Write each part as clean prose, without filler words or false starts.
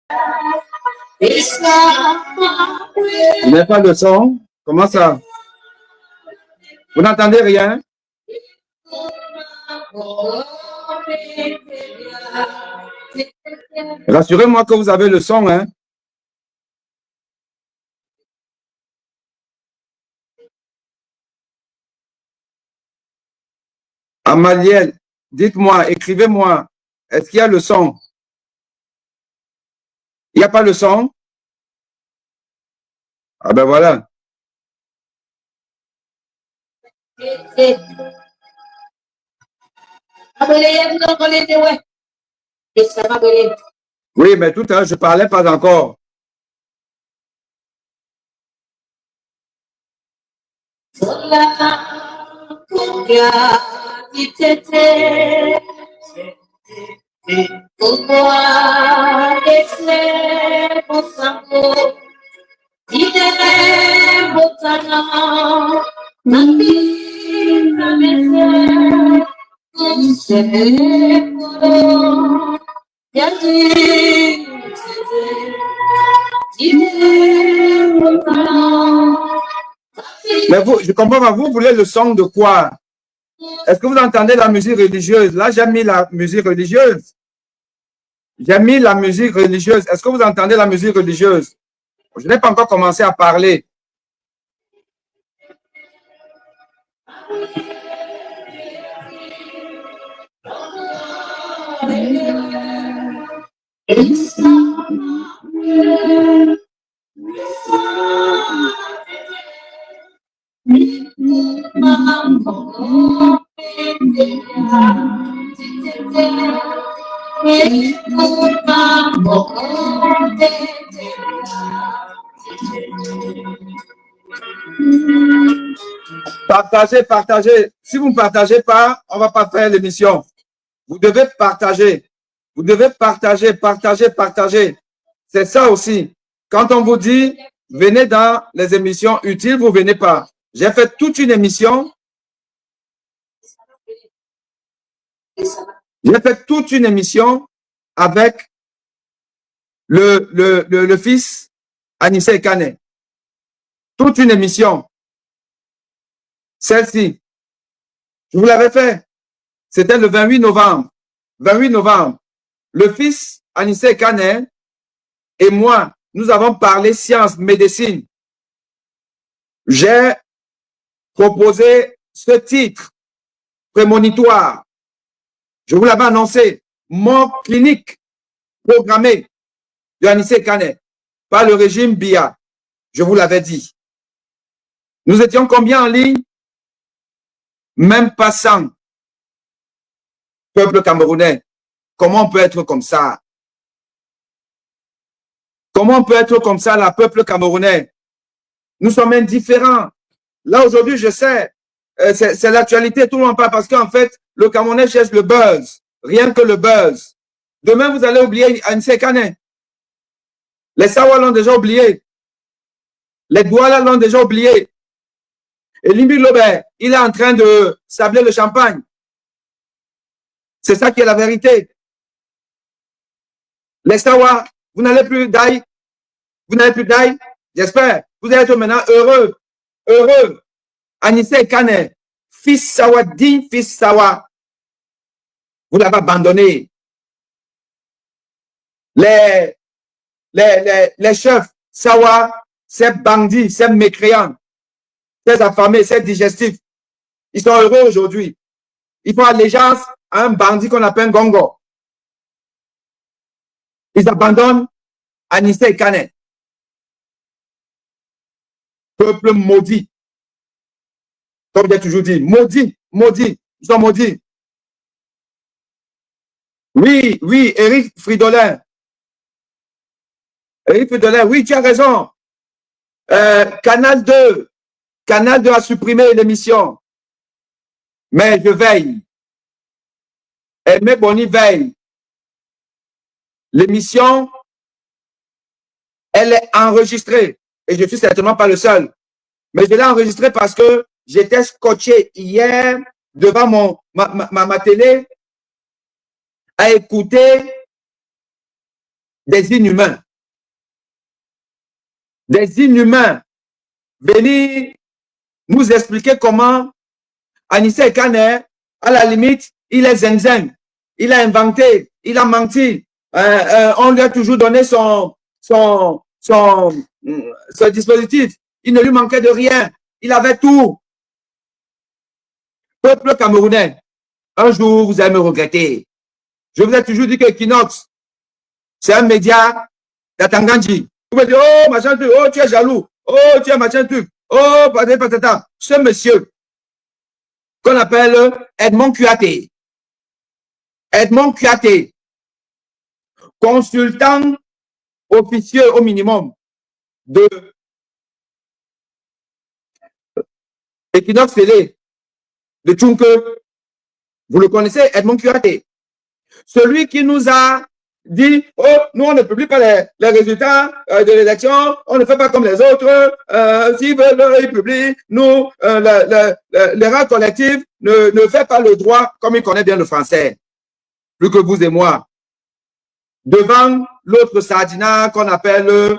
Vous n'avez pas de son? Comment ça? Vous n'entendez rien? Rassurez-moi que vous avez le son, hein? Amaliel, dites-moi, écrivez-moi, est-ce qu'il y a le son? Il n'y a pas le son? Ah ben voilà. Oui, mais tout à l'heure, je ne parlais pas encore. Mais vous, je comprends pas, vous voulez le son de quoi? Est-ce que vous entendez la musique religieuse? Là, j'ai mis la musique religieuse. J'ai mis la musique religieuse. Est-ce que vous entendez la musique religieuse? Je n'ai pas encore commencé à parler. Partagez, partagez. Si vous ne partagez pas, on ne va pas faire l'émission. Vous devez partager. Vous devez partager, partager, partager. C'est ça aussi. Quand on vous dit, venez dans les émissions utiles, vous ne venez pas. J'ai fait toute une émission. J'ai fait toute une émission avec le fils Anissé Kane. Toute une émission. Celle-ci. Je vous l'avais fait. C'était le 28 novembre. 28 novembre. Le fils Anissé Kane et moi, nous avons parlé sciences, médecine. J'ai proposé ce titre prémonitoire. Je vous l'avais annoncé. Mort clinique programmée de Anissé Kane par le régime Biya. Je vous l'avais dit. Nous étions combien en ligne? Même pas 100. Peuple camerounais, comment on peut être comme ça? Comment on peut être comme ça, la peuple camerounais? Nous sommes indifférents. Là, aujourd'hui, je sais, c'est l'actualité, tout le monde parle parce qu'en fait, le Camerounais cherche le buzz. Rien que le buzz. Demain, vous allez oublier Anissé Kane. Les Sawa l'ont déjà oublié. Les Douala l'ont déjà oublié. Et Limbi Lobert, il est en train de sabler le champagne. C'est ça qui est la vérité. Les Sawa, vous n'allez plus d'ail. Vous n'avez plus d'ail. J'espère. Vous allez être maintenant heureux. Heureux. Anissé Kane, fils Sawa, digne fils Sawa. Vous l'avez abandonné. Les chefs Sawa, ces bandits, ces mécréants, ces affamés, ces digestifs, ils sont heureux aujourd'hui. Ils font allégeance à un bandit qu'on appelle Gongo. Ils abandonnent Anissé Kane. Peuple maudit. Comme j'ai toujours dit, maudit, maudit, ils sont maudits. Oui, oui, Éric Fridolin. Éric Fridolin, oui, tu as raison. Canal 2 a supprimé l'émission. Mais je veille. Aimé Boni veille. L'émission, elle est enregistrée. Et je ne suis certainement pas le seul. Mais je l'ai enregistrée parce que j'étais scotché hier devant ma télé à écouter des inhumains. Des inhumains venir nous expliquer comment Anissé Kane, à la limite, il est zinzin. Il a inventé, il a menti. On lui a toujours donné son dispositif. Il ne lui manquait de rien. Il avait tout. Peuple camerounais, un jour, vous allez me regretter. Je vous ai toujours dit que Equinox, c'est un média d'Atanganji. Vous me dites, oh, machin truc, oh, tu es jaloux, oh, tu es machin truc, oh, patata. Ce monsieur, qu'on appelle Edmond Kuaté. Edmond Kuaté, consultant officieux au minimum de Equinox Télé, de Tchunke. Vous le connaissez, Edmond Kuaté. Celui qui nous a dit, oh, nous, on ne publie pas les résultats de l'élection, on ne fait pas comme les autres, s'ils veulent, ils publient, nous, l'erreur collective ne fait pas le droit comme il connaît bien le français, plus que vous et moi. Devant l'autre Sardina qu'on appelle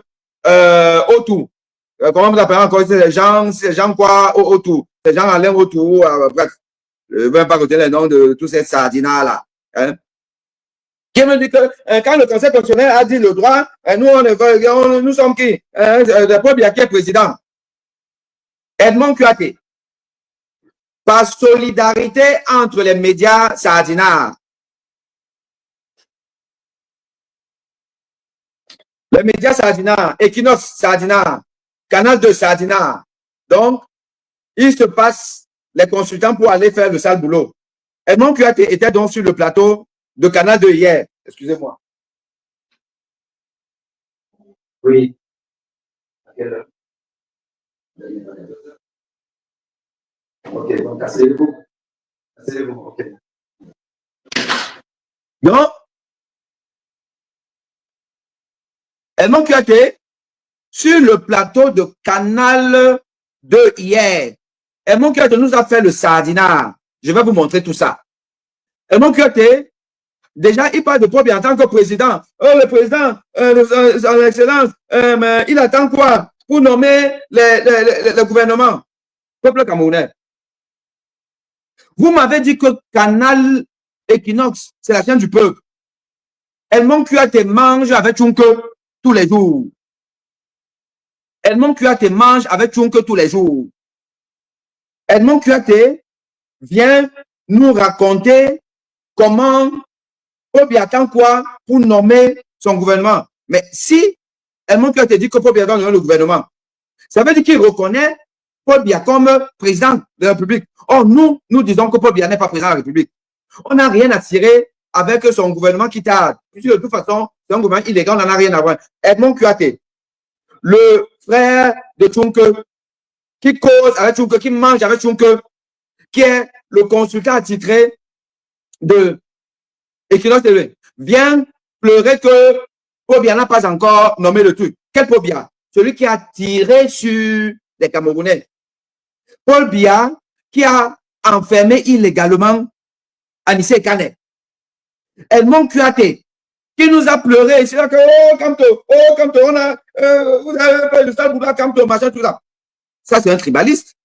Otu. Comment vous appelez encore ces gens quoi, Otu, ces gens Alain Otu, bref, je ne vais pas retenir les noms de tous ces Sardinas-là. Hein? Qui me dit que quand le Conseil constitutionnel a dit le droit, nous sommes qui? Le peuple qui est président. Edmond Kuaté. Par solidarité entre les médias Sardina. Les médias Sardina, Equinox Sardina, Canal 2 Sardina. Donc, il se passe les consultants pour aller faire le sale boulot. Edmond Kuaté était donc sur le plateau de Canal 2 hier. Excusez-moi. Oui. À quelle heure? Ok, donc asseyez-vous. Asseyez-vous, ok. Donc, Edmond Kuaté, sur le plateau de Canal 2 hier, Edmond Kuaté nous a fait le sardinat. Je vais vous montrer tout ça. Edmond Kuaté, déjà, il parle de Paul Biya en tant que président. Oh, le président, son excellence, il attend quoi pour nommer le gouvernement? Peuple camerounais. Vous m'avez dit que Canal Equinox, c'est la chaîne du peuple. Edmond Kuaté mange avec Tchunke tous les jours. Edmond Kuaté mange avec Tchunke tous les jours. Edmond Kuaté vient nous raconter comment Paul Biya attend quoi pour nommer son gouvernement. Mais si Edmond Kuaté dit que Paul Biya doit nommer le gouvernement, ça veut dire qu'il reconnaît Paul Biya comme président de la République. Or, nous disons que Paul Biya n'est pas président de la République. On n'a rien à tirer avec son gouvernement qui tarde. De toute façon, c'est un gouvernement illégal, on n'en a rien à voir. Edmond Kuaté, le frère de Tchunke, qui cause avec Tchunke, qui mange avec Tchunke, qui est le consultant attitré de Equinox TV, vient pleurer que Paul Biya n'a pas encore nommé le truc. Quel Paul Biya? Celui qui a tiré sur les Camerounais. Paul Biya qui a enfermé illégalement Anissé Kane. Edmond Kuaté qui nous a pleuré. C'est là que, oh, Kamto, on a, vous avez fait le sale boulot, Kamto, machin, tout ça. Ça, c'est un tribaliste.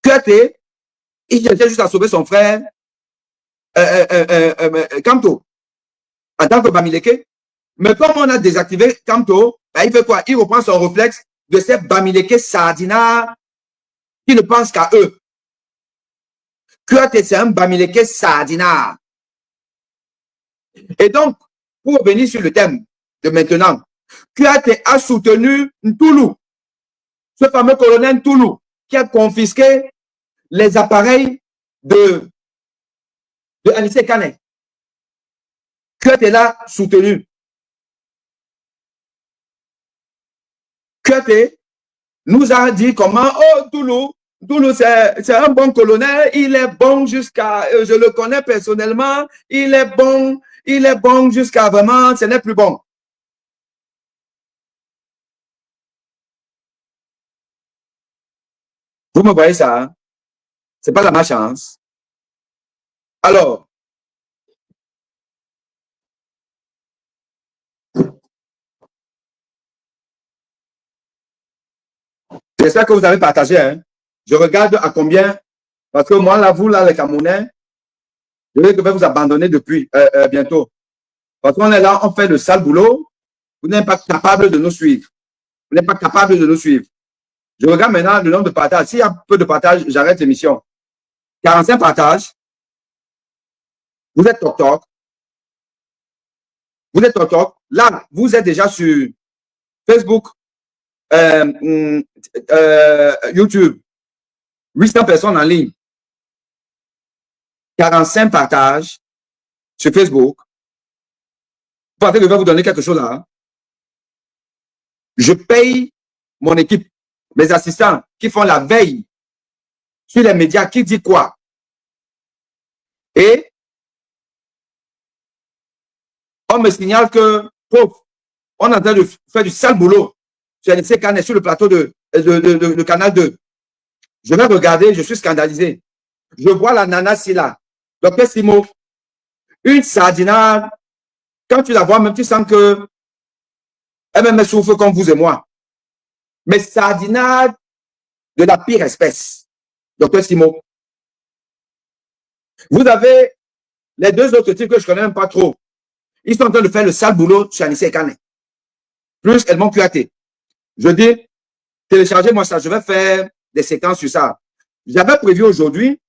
Kuaté, il cherchait juste à sauver son frère, Kamto, en tant que Bamileke. Mais comme on a désactivé Kamto, ben, il fait quoi? Il reprend son réflexe de ces Bamileke Sardina qui ne pensent qu'à eux. Kuaté, c'est un Bamileke Sardina. Et donc, pour revenir sur le thème de maintenant, Kuaté a soutenu Ntoulou, ce fameux colonel Ntoulou, qui a confisqué les appareils de Anissé Kane. Kuaté l'a soutenu. Kuaté nous a dit comment, oh, Ntoulou, c'est un bon colonel, il est bon jusqu'à, je le connais personnellement, il est bon jusqu'à vraiment, ce n'est plus bon. Vous me voyez ça, hein? C'est pas la malchance. Alors, J'espère que vous avez partagé. Hein. Je regarde à combien, parce que moi, là, vous, là, les Camerounais, je vais vous abandonner depuis bientôt. Parce qu'on est là, on fait le sale boulot. Vous n'êtes pas capable de nous suivre. Vous n'êtes pas capable de nous suivre. Je regarde maintenant le nombre de partages. S'il y a peu de partages, j'arrête l'émission. 45 partages. Vous êtes toc-toc. Vous êtes toc-toc. Là, vous êtes déjà sur Facebook, YouTube. 800 personnes en ligne. 45 partages sur Facebook. Vous pensez que je vais vous donner quelque chose là? Je paye mon équipe, mes assistants qui font la veille sur les médias, qui dit quoi? Et on me signale que, pauvre, on est en train de faire du sale boulot sur le plateau de Canal 2. Je vais regarder, je suis scandalisé. Je vois la nana Silla, Docteur Simo, une sardinade. Quand tu la vois, même tu sens que elle me souffre comme vous et moi. Mais sardinade de la pire espèce, Docteur Simo. Vous avez les deux autres types que je ne connais même pas trop. Ils sont en train de faire le sale boulot sur Anissé Kane. Plus elles m'ont QAT. Je dis, téléchargez-moi ça, je vais faire des séquences sur ça. J'avais prévu aujourd'hui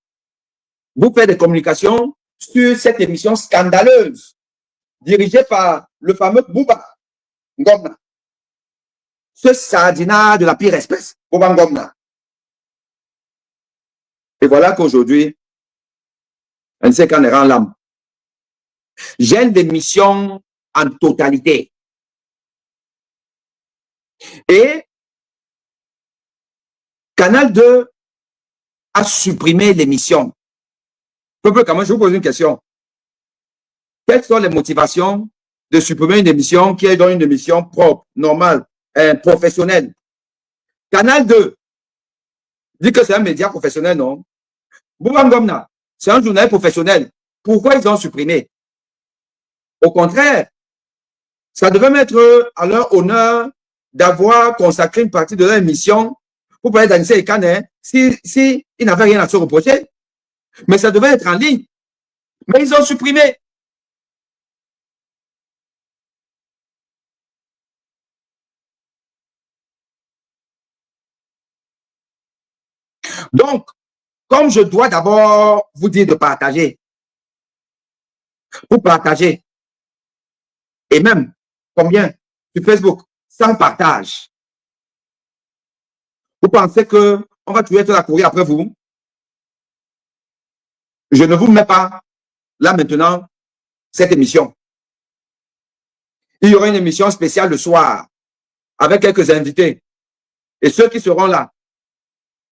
vous faire des communications sur cette émission scandaleuse dirigée par le fameux Bouba Ngomna. Ce sardinat de la pire espèce, Bouba Ngomna. Et voilà qu'aujourd'hui, Anissé Kane rend l'âme. J'ai une émission en totalité. Et Canal 2 a supprimé l'émission. Peuple Cameroun, je vous pose une question. Quelles sont les motivations de supprimer une émission qui est dans une émission propre, normale, professionnelle? Canal 2 dit que c'est un média professionnel, non? Bouba Ngomna, c'est un journal professionnel. Pourquoi ils ont supprimé? Au contraire, ça devait mettre à leur honneur d'avoir consacré une partie de leur émission pour parler d'Anissé Kane si ils n'avaient rien à se reprocher. Mais ça devait être en ligne. Mais ils ont supprimé. Donc, comme je dois d'abord vous dire de partager, vous partagez, et même, combien sur Facebook, sans partage, vous pensez que on va toujours être là à courir après vous? Je ne vous mets pas là maintenant cette émission. Il y aura une émission spéciale le soir avec quelques invités. Et ceux qui seront là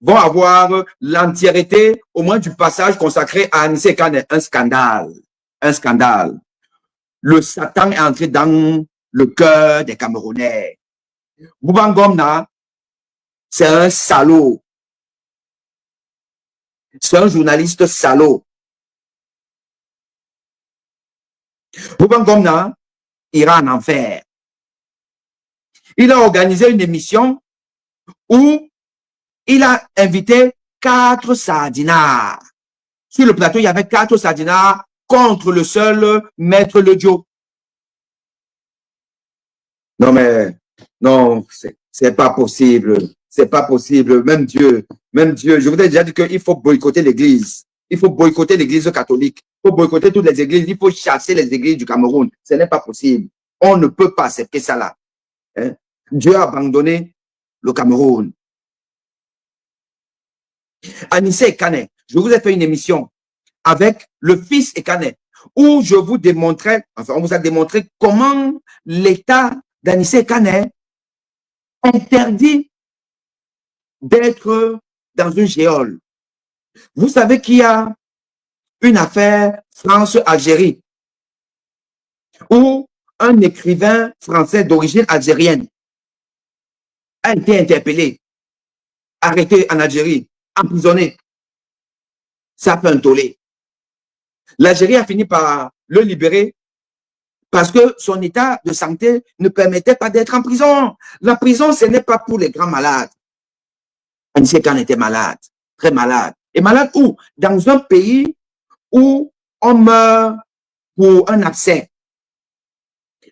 vont avoir l'entièreté, au moins du passage consacré à Anissé Kane. Un scandale. Un scandale. Le Satan est entré dans le cœur des Camerounais. Bouba Ngomna, c'est un salaud. C'est un journaliste salaud. Bouba Ngomna ira en enfer. Il a organisé une émission où il a invité 4 sardinards. Sur le plateau, il y avait 4 sardinards contre le seul maître Ledio. Non, mais, non, c'est pas possible. C'est pas possible. Même Dieu, je vous ai déjà dit qu'il faut boycotter l'église. Il faut boycotter l'église catholique. Il faut boycotter toutes les églises. Il faut chasser les églises du Cameroun. Ce n'est pas possible. On ne peut pas accepter ça là. Hein? Dieu a abandonné le Cameroun. Anissé Kane, je vous ai fait une émission avec le fils Kane où je vous démontrais, enfin on vous a démontré comment l'État d'Anissé Kane interdit d'être dans une géole. Vous savez qu'il y a une affaire France-Algérie où un écrivain français d'origine algérienne a été interpellé, arrêté en Algérie, emprisonné. Ça fait un tollé. L'Algérie a fini par le libérer parce que son état de santé ne permettait pas d'être en prison. La prison, ce n'est pas pour les grands malades. Anissé Kane était malade, très malade. Et malade où? Dans un pays où on meurt pour un abcès.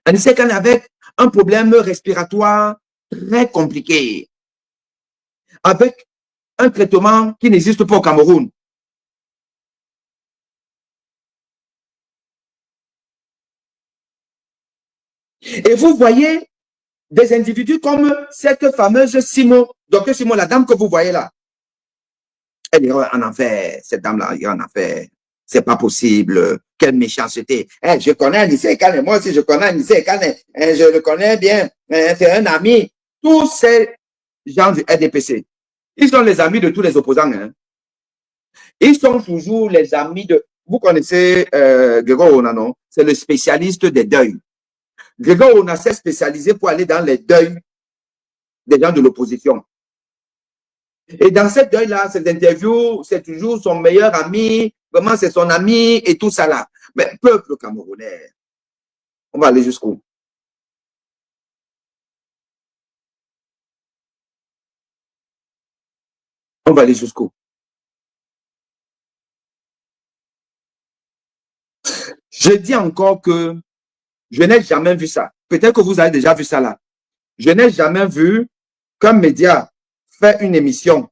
Anissé Kane avait un problème respiratoire très compliqué, avec un traitement qui n'existe pas au Cameroun. Et vous voyez des individus comme cette fameuse Simon, docteur Simon, la dame que vous voyez là. Elle ira en enfer, cette dame-là ira en enfer. C'est pas possible. Quelle méchanceté. Je connais Anissé Kane, moi aussi je connais Anissé Kane. Je le connais bien. C'est un ami. Tous ces gens du RDPC, ils sont les amis de tous les opposants. Hein. Ils sont toujours les amis de... Vous connaissez Grégoire Ona, non? C'est le spécialiste des deuils. Grégoire Ona s'est spécialisé pour aller dans les deuils des gens de l'opposition. Et dans cette deuil-là, cette interview, c'est toujours son meilleur ami, vraiment c'est son ami et tout ça là. Mais peuple camerounais, on va aller jusqu'où? On va aller jusqu'où? Je dis encore que je n'ai jamais vu ça. Peut-être que vous avez déjà vu ça là. Je n'ai jamais vu qu'un média fait une émission,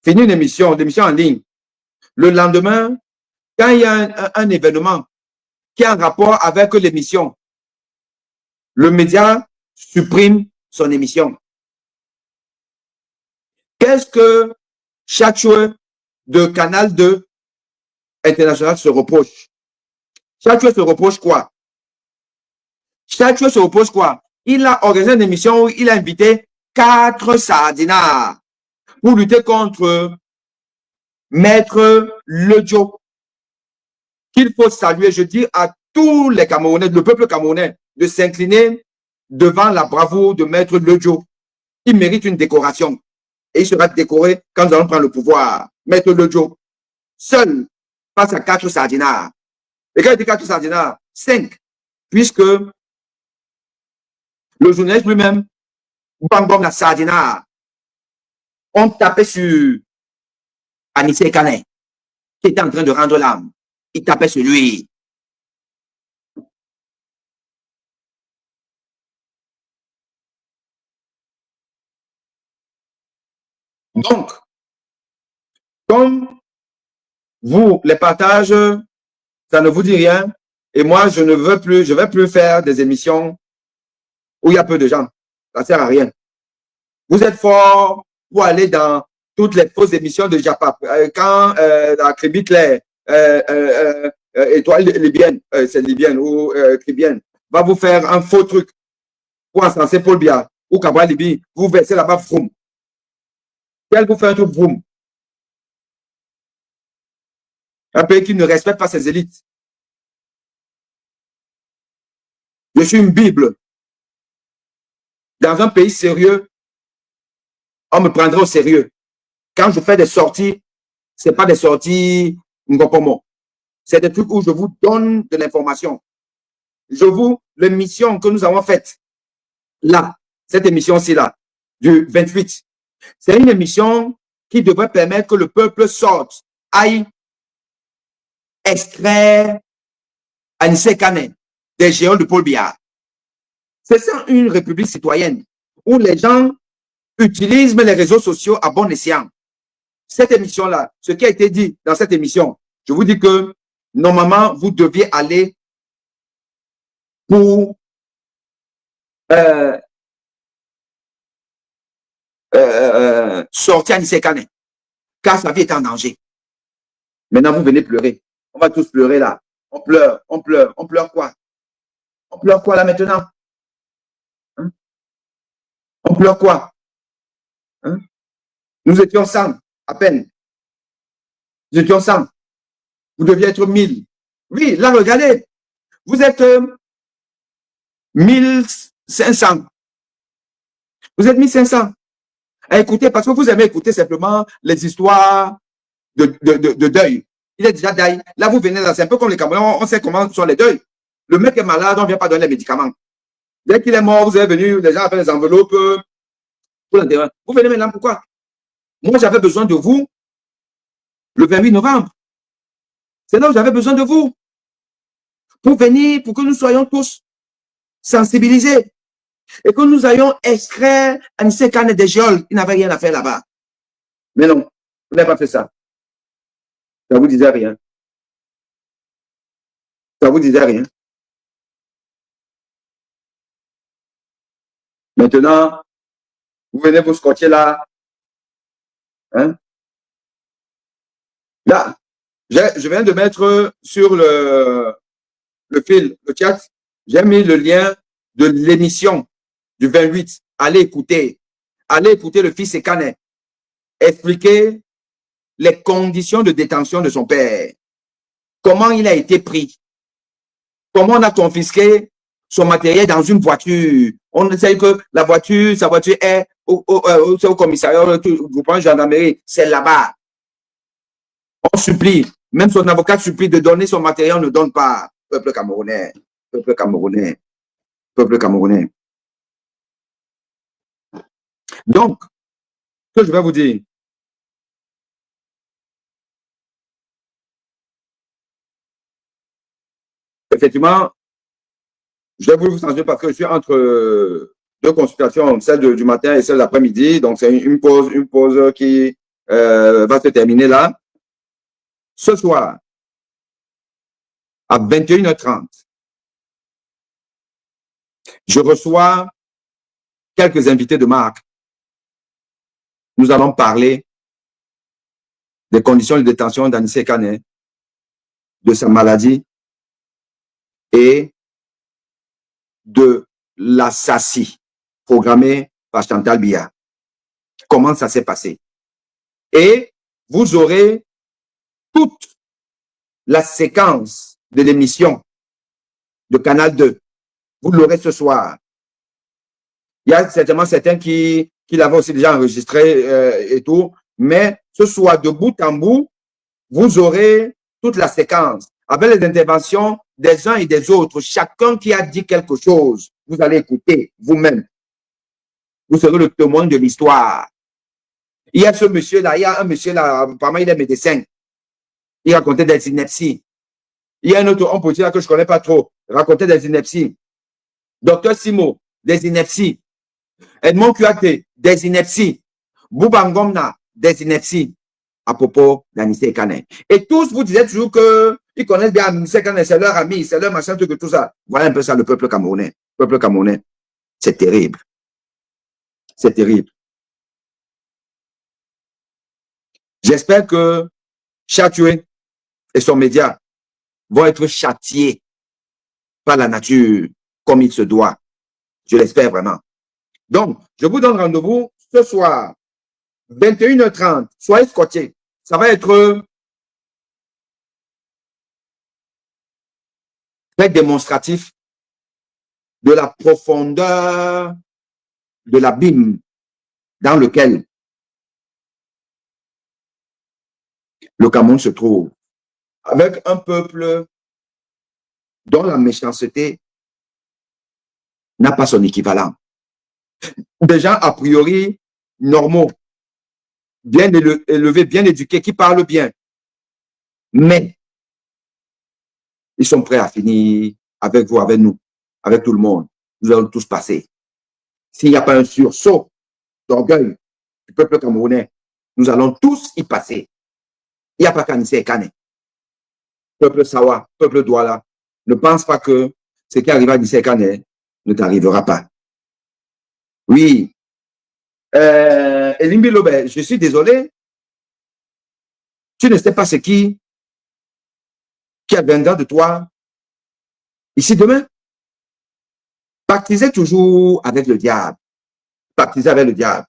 finit une émission en ligne. Le lendemain, quand il y a un événement qui a un rapport avec l'émission, le média supprime son émission. Qu'est-ce que chaque joueur de Canal 2 international se reproche? Chaque joueur se reproche quoi? Chaque joueur se reproche quoi? Il a organisé une émission où il a invité 4 sardinards pour lutter contre Maître Ledio. Qu'il faut saluer, je dis à tous les Camerounais, le peuple camerounais, de s'incliner devant la bravoure de Maître Ledio. Il mérite une décoration. Et il sera décoré quand nous allons prendre le pouvoir. Maître Ledio, seul, face à 4 sardinards. Et quand il dit 4 sardinards, 5, puisque le journaliste lui-même, Bambam la sardinard, on tapait sur Anissé Kane, qui était en train de rendre l'âme. Il tapait sur lui. Donc, comme vous, les partages, ça ne vous dit rien, et moi, je ne veux plus, je ne vais plus faire des émissions où il y a peu de gens. Ça ne sert à rien. Vous êtes fort pour aller dans toutes les fausses émissions de Japap. Quand la Cribitler, étoile libyenne, c'est libyenne ou cribienne, va vous faire un faux truc pour encenser Paul Biya ou Cabral Libi, vous versez là-bas vroom. Elle vous fait un truc vroom. Un pays qui ne respecte pas ses élites. Je suis une Bible. Dans un pays sérieux, on me prendrait au sérieux. Quand je fais des sorties, ce n'est pas des sorties, c'est des trucs où je vous donne de l'information. L'émission que nous avons faite, là, cette émission-ci, là, du 28, c'est une émission qui devrait permettre que le peuple sorte, aille extraire Anissé Kane des géants de Paul Biya. C'est ça une république citoyenne où les gens utilisent les réseaux sociaux à bon escient. Cette émission-là, ce qui a été dit dans cette émission, je vous dis que normalement, vous deviez aller pour sortir Anissé Kane, car sa vie est en danger. Maintenant, vous venez pleurer. On va tous pleurer là. On pleure, on pleure. On pleure quoi? On pleure quoi là maintenant? Hein? On pleure quoi? Hein? Nous étions 100 à peine. Nous étions 100. Vous deviez être 1000. Oui, là, regardez. Vous êtes 1500. Vous êtes 1500. À écouter, parce que vous aimez écouter simplement les histoires de deuil. Il est déjà deuil. Là, vous venez là, c'est un peu comme les Camerounais, on sait comment sont les deuils. Le mec est malade, on ne vient pas donner les médicaments. Dès qu'il est mort, vous êtes venu, les gens appellent les enveloppes. Vous venez maintenant, pourquoi? Moi, j'avais besoin de vous le 28 novembre. C'est là où j'avais besoin de vous. Pour venir, pour que nous soyons tous sensibilisés. Et que nous ayons extrait Anissé Kane des geôles. Il n'avait rien à faire là-bas. Mais non, vous n'avez pas fait ça. Ça vous disait rien. Ça vous disait rien. Maintenant, vous venez vous scotcher là. Hein? Là, je viens de mettre sur le fil, le chat, j'ai mis le lien de l'émission du 28. Allez écouter le fils Ekane expliquer les conditions de détention de son père, comment il a été pris, comment on a confisqué son matériel dans une voiture. On sait que la voiture, sa voiture est au commissariat, vous prenez gendarmerie, c'est là-bas. On supplie, même son avocat supplie de donner son matériel, on ne donne pas. Peuple camerounais, peuple camerounais, peuple camerounais. Donc, ce que je vais vous dire, effectivement, je vais vous changer parce que je suis entre deux consultations, celle du matin et celle de l'après-midi. Donc, c'est une pause qui va se terminer là. Ce soir, à 21h30, je reçois quelques invités de marque. Nous allons parler des conditions de détention d'Anissé Kane, de sa maladie et de la SACI, programmée par Chantal Biya. Comment ça s'est passé? Et vous aurez toute la séquence de l'émission de Canal 2. Vous l'aurez ce soir. Il y a certainement certains qui l'avaient aussi déjà enregistré et tout. Mais ce soir, de bout en bout, vous aurez toute la séquence avec les interventions des uns et des autres. Chacun qui a dit quelque chose, vous allez écouter vous-même. Vous serez le témoin de l'histoire. Il y a ce monsieur-là, il y a un monsieur-là, apparemment il est médecin. Il racontait des inepties. Il y a un autre homme politique que je ne connais pas trop, racontait des inepties. Docteur Simo, des inepties. Edmond Kuate, des inepties. Bouba Ngomna, des inepties à propos d'Anissé Kane. Et tous vous disiez toujours qu'ils connaissent bien Anissé Kane, c'est leur ami, c'est leur machin, tout ça. Voilà un peu ça, le peuple camerounais. Le peuple camerounais, c'est terrible. C'est terrible. J'espère que Chatué et son média vont être châtiés par la nature comme il se doit. Je l'espère vraiment. Donc, je vous donne rendez-vous ce soir, 21h30. Soyez scotchés. Ça va être très démonstratif de la profondeur de l'abîme dans lequel le Cameroun se trouve, avec un peuple dont la méchanceté n'a pas son équivalent. Des gens a priori normaux, bien élevés, bien éduqués, qui parlent bien, mais ils sont prêts à finir avec vous, avec nous, avec tout le monde. Nous allons tous passer. S'il n'y a pas un sursaut d'orgueil du peuple camerounais, nous allons tous y passer. Il n'y a pas qu'Anissé Kane. Peuple Sawa, peuple Douala, ne pense pas que ce qui arrive à Anissé Kane ne t'arrivera pas. Oui. Elimbi Lobe, je suis désolé. Tu ne sais pas ce qui adviendra de toi ici demain. Pactisez toujours avec le diable. Pactisez avec le diable.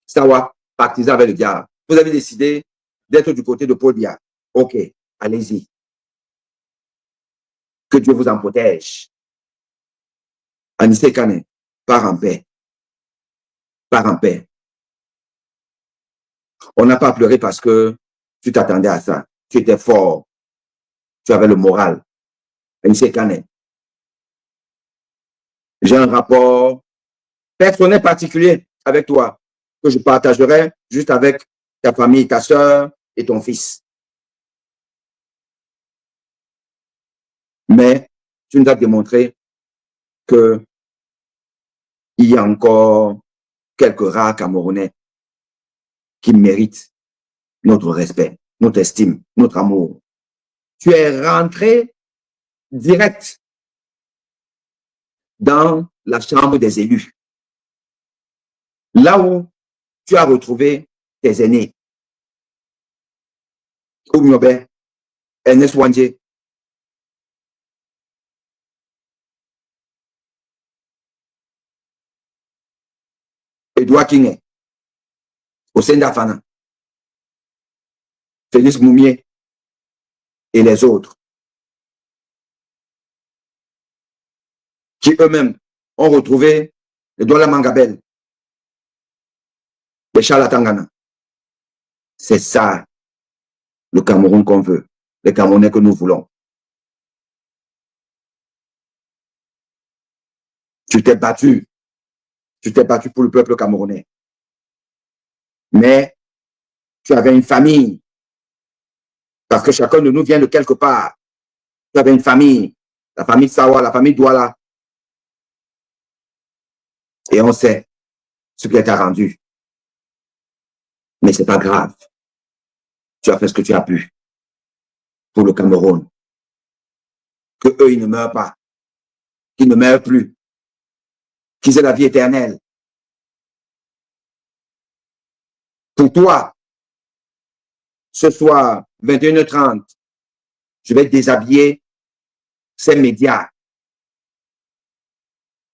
Sawa, pactisez avec le diable. Vous avez décidé d'être du côté de Paul Biya. Ok, allez-y. Que Dieu vous en protège. Anissé Kane, part en paix. Part en paix. On n'a pas pleuré parce que tu t'attendais à ça. Tu étais fort. Tu avais le moral. Anissé Kane. J'ai un rapport personnel particulier avec toi que je partagerai juste avec ta famille, ta soeur et ton fils. Mais tu nous as démontré qu'il y a encore quelques rares Camerounais qui méritent notre respect, notre estime, notre amour. Tu es rentré direct dans la chambre des élus, là où tu as retrouvé tes aînés, Oumiobe, Ernest Wandje, Edouard Kingé, Osenda Fana, Félix Moumier et les autres, qui eux-mêmes ont retrouvé le Douala Mangabel, les Chalatangana. C'est ça le Cameroun qu'on veut, les Camerounais que nous voulons. Tu t'es battu pour le peuple camerounais. Mais tu avais une famille, parce que chacun de nous vient de quelque part. Tu avais une famille, la famille Sawa, la famille Douala. Et on sait ce qui t'a rendu. Mais c'est pas grave. Tu as fait ce que tu as pu pour le Cameroun. Que eux, ils ne meurent pas. Qu'ils ne meurent plus. Qu'ils aient la vie éternelle. Pour toi, ce soir, 21h30, je vais déshabiller ces médias.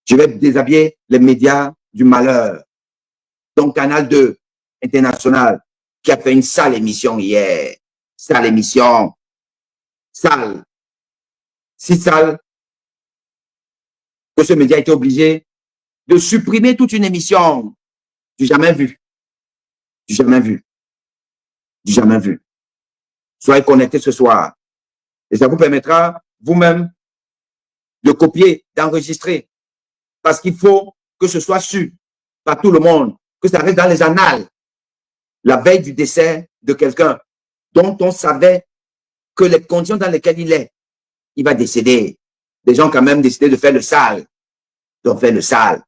Je vais déshabiller les médias du malheur. Donc, Canal 2 International, qui a fait une sale émission hier. Sale émission. Sale. Si sale que ce média a été obligé de supprimer toute une émission. Du jamais vu. Du jamais vu. Du jamais vu. Soyez connectés ce soir. Et ça vous permettra vous-même de copier, d'enregistrer. Parce qu'il faut que ce soit su par tout le monde, que ça reste dans les annales. La veille du décès de quelqu'un dont on savait que les conditions dans lesquelles il va décéder. Les gens ont quand même décidé de faire le sale. Ils ont fait le sale.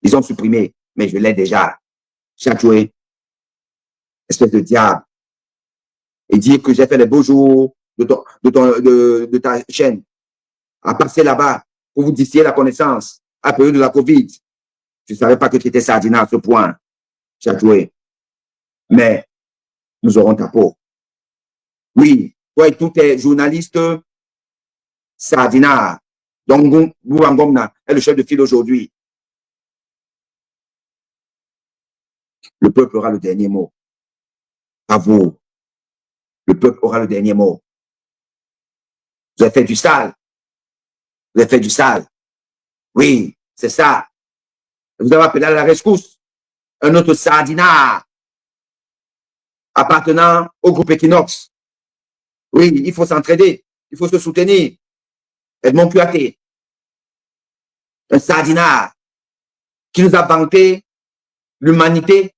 Ils ont supprimé, mais je l'ai déjà. Chatoué, espèce de diable. Et dire que j'ai fait les beaux jours de ta chaîne, à passer là-bas pour vous distiller la connaissance à la période de la Covid. Je ne savais pas que tu étais sardinat à ce point, Chatoué. Mais nous aurons ta peau. Oui, toi et tous tes journalistes sardinat, donc Boubangomna est le chef de file aujourd'hui. Le peuple aura le dernier mot. À vous. Le peuple aura le dernier mot. Vous avez fait du sale. Vous avez fait du sale. Oui, c'est ça. Vous avez appelé à la rescousse un autre sardinat appartenant au groupe Equinox. Oui, il faut s'entraider. Il faut se soutenir. Edmond Puaté, un sardinat qui nous a vanté l'humanité,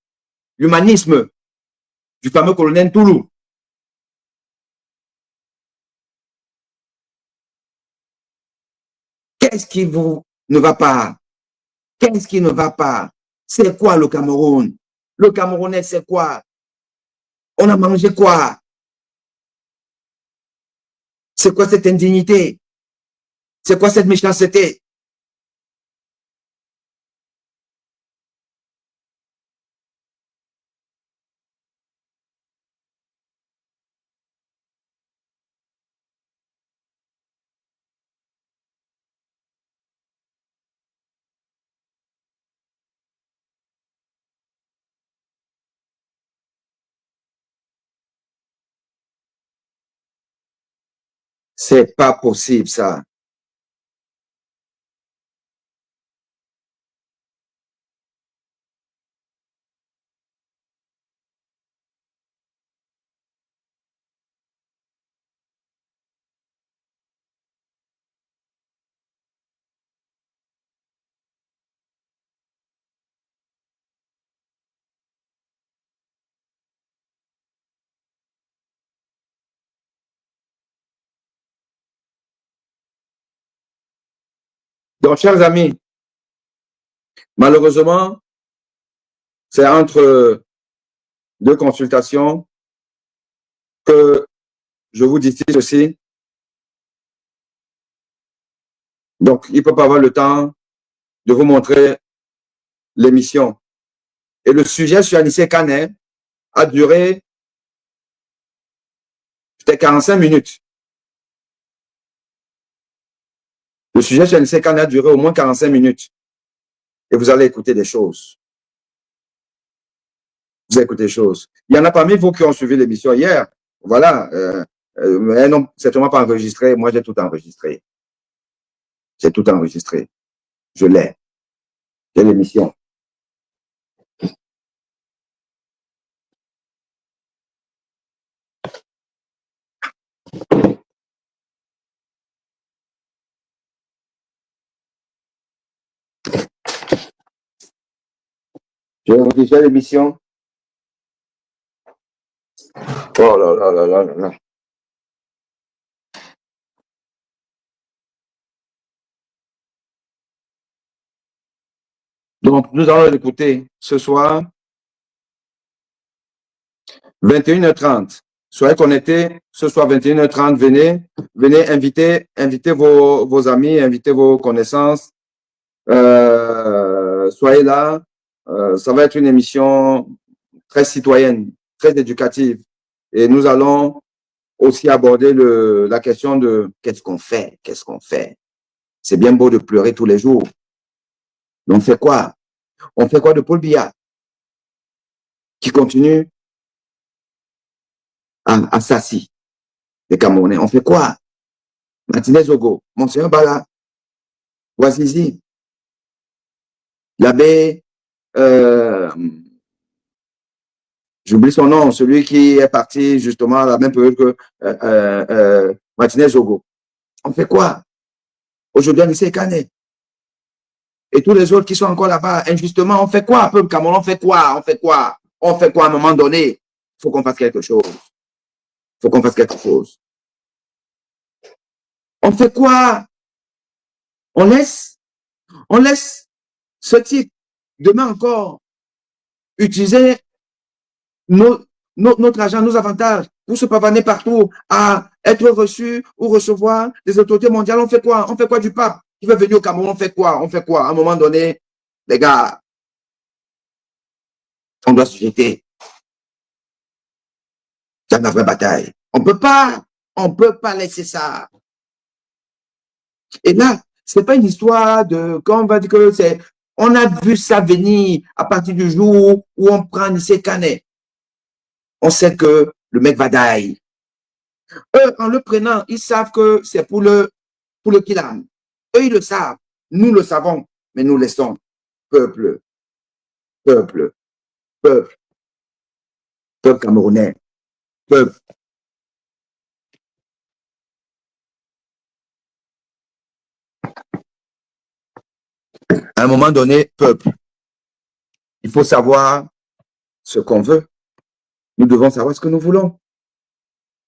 l'humanisme du fameux colonel Toulou. Qu'est-ce qui vous ne va pas? Qu'est-ce qui ne va pas? C'est quoi le Cameroun? Le Camerounais, c'est quoi? On a mangé quoi? C'est quoi cette indignité? C'est quoi cette méchanceté? C'est pas possible, ça. Donc, chers amis, malheureusement, c'est entre deux consultations que je vous dis ceci. Donc, il ne peut pas avoir le temps de vous montrer l'émission. Et le sujet sur Anissé Kane a duré peut-être 45 minutes. Le sujet sur Anissé Kane a duré au moins 45 minutes. Et vous allez écouter des choses. Vous allez écouter des choses. Il y en a parmi vous qui ont suivi l'émission hier. Voilà. Mais non, certainement pas enregistré. Moi, j'ai tout enregistré. J'ai tout enregistré. Je l'ai. J'ai l'émission. J'ai rédigé l'émission. Oh là là là là là. Donc, nous allons l'écouter ce soir, 21h30. Soyez connectés, ce soir, 21h30, venez inviter vos amis, invitez vos connaissances. Soyez là. Ça va être une émission très citoyenne, très éducative. Et nous allons aussi aborder la question de qu'est-ce qu'on fait, qu'est-ce qu'on fait. C'est bien beau de pleurer tous les jours. Mais on fait quoi? On fait quoi de Paul Biya qui continue à Sassi, les Camerounais? On fait quoi? Martinez Ogo, Monseigneur Bala, Ouazizi, l'abbé, j'oublie son nom, celui qui est parti justement à la même période que Martinez Ogo. On fait quoi? Aujourd'hui, Anissé Kane. Et tous les autres qui sont encore là-bas, injustement, on fait quoi? Peuple Cameroun, on fait quoi? On fait quoi? On fait quoi à un moment donné? Il faut qu'on fasse quelque chose. Il faut qu'on fasse quelque chose. On fait quoi? On laisse ce type, demain encore, utiliser notre argent, nos avantages, pour se pavaner partout, à être reçu ou recevoir des autorités mondiales. On fait quoi? On fait quoi du pape qui veut venir au Cameroun? On fait quoi? On fait quoi? À un moment donné, les gars, on doit se jeter dans la vraie bataille. On peut pas laisser ça. Et là, c'est pas une histoire de, quand on va dire que c'est, on a vu ça venir à partir du jour où on prend Anissé Kane. On sait que le mec va die. Eux, en le prenant, ils savent que c'est pour le Kilam. Eux, ils le savent. Nous le savons. Mais nous laissons. Peuple, peuple, peuple, peuple camerounais, peuple. À un moment donné, peuple, il faut savoir ce qu'on veut. Nous devons savoir ce que nous voulons.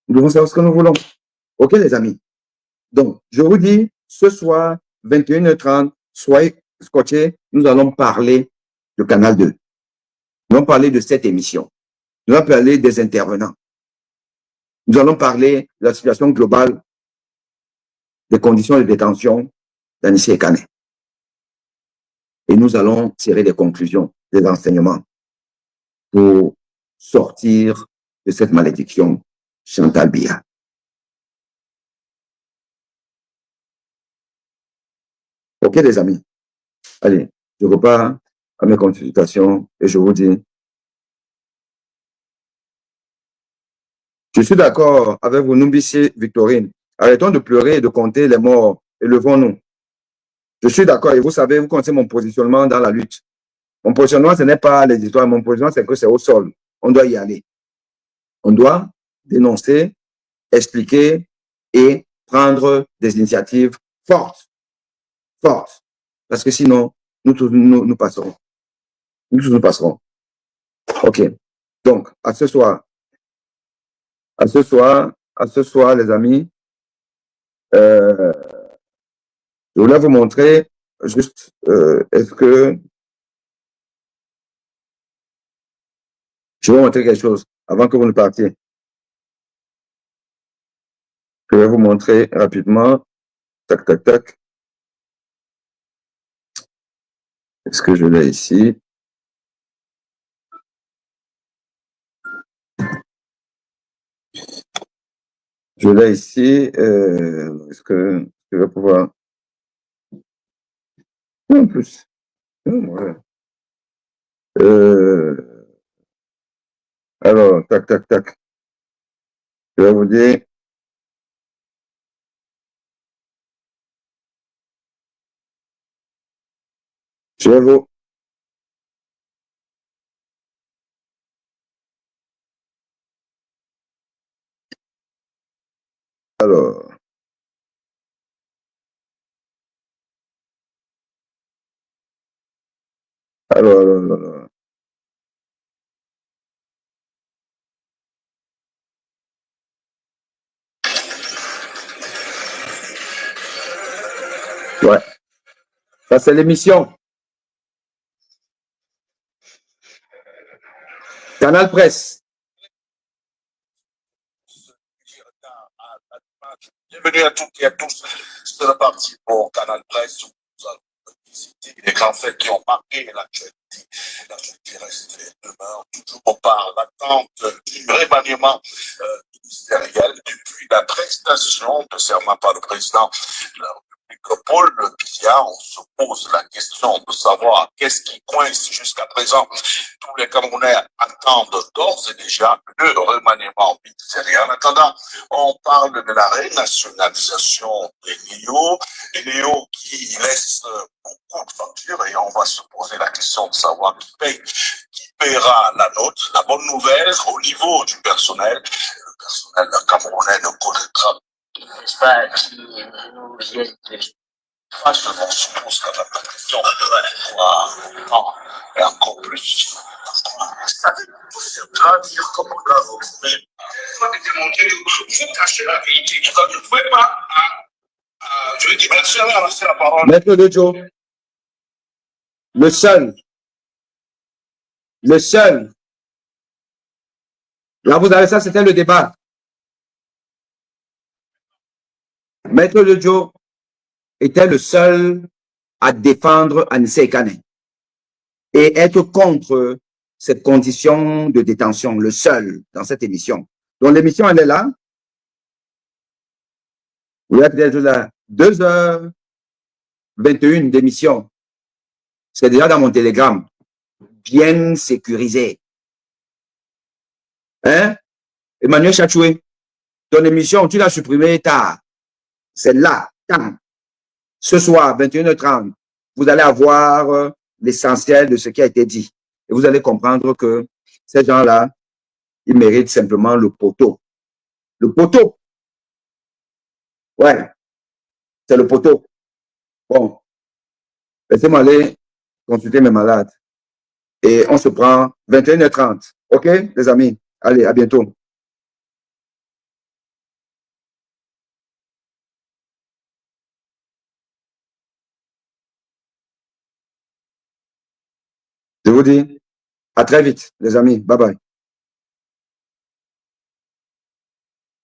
Nous devons savoir ce que nous voulons. OK, les amis? Donc, je vous dis, ce soir, 21h30, soyez scotchés, nous allons parler de Canal 2. Nous allons parler de cette émission. Nous allons parler des intervenants. Nous allons parler de la situation globale des conditions de détention d'Anissé Kane. Et nous allons tirer des conclusions, des enseignements pour sortir de cette malédiction Chantal Biya. OK, les amis? Allez, je repars à mes consultations et je vous dis, je suis d'accord avec vous, Numbisi Victorine. Arrêtons de pleurer et de compter les morts et levons-nous. Je suis d'accord et vous savez, vous connaissez mon positionnement dans la lutte. Mon positionnement, ce n'est pas les histoires, mon positionnement, c'est que c'est au sol. On doit y aller. On doit dénoncer, expliquer et prendre des initiatives fortes. Fortes. Parce que sinon, nous passerons. Nous passerons. OK. Donc, à ce soir, les amis, je voulais vous montrer juste, est-ce que je vais vous montrer quelque chose avant que vous ne partiez. Je vais vous montrer rapidement. Tac, tac, tac. Est-ce que je l'ai ici? Je l'ai ici. Est-ce que je vais pouvoir... En plus. Ouais. Alors, tac, tac, tac. Je vais vous dire. Je vais vous... Alors... Alors. Ouais. Ça, c'est l'émission. Canal Presse. Bienvenue à toutes et à tous. C'est la partie pour Canal Presse où nous allons visiter les grands faits qui ont marqué l'actualité. L'actualité reste demeure toujours par l'attente du remaniement ministériel depuis la prestation de serment par le président de la République Paul Biya. On se pose la question de savoir qu'est-ce qui coince jusqu'à présent. Tous les Camerounais attendent d'ores et déjà le remaniement ministériel. En attendant, on parle de la renationalisation des NIO, les NIO qui laissent beaucoup de factures et on va se poser la question de savoir qui paiera la note. La bonne nouvelle, au niveau du personnel, le personnel camerounais ne connaîtra pas qui nous vient franchement, je pense que la question et encore plus. Ça veut dire comment vous démontrer que vous cachez la vérité. Vous ne pouvez pas. Je vais dire, merci à la parole. Maître de Joe, le seul. Là, vous avez ça, c'était le débat. Maître de Joe était le seul à défendre Anissé Kane et être contre cette condition de détention, le seul dans cette émission. Donc, l'émission, elle est là. Vous êtes déjà là. 2h21 d'émission. C'est déjà dans mon télégramme. Bien sécurisé. Hein? Emmanuel Chachoué, ton émission, tu l'as supprimée tard. C'est là, tant. Ce soir, 21h30, vous allez avoir l'essentiel de ce qui a été dit. Et vous allez comprendre que ces gens-là, ils méritent simplement le poteau. Le poteau. Ouais, c'est le poteau. Bon, laissez-moi aller consulter mes malades. Et on se prend 21h30. OK, les amis? Allez, à bientôt. Je vous dis à très vite, les amis. Bye bye.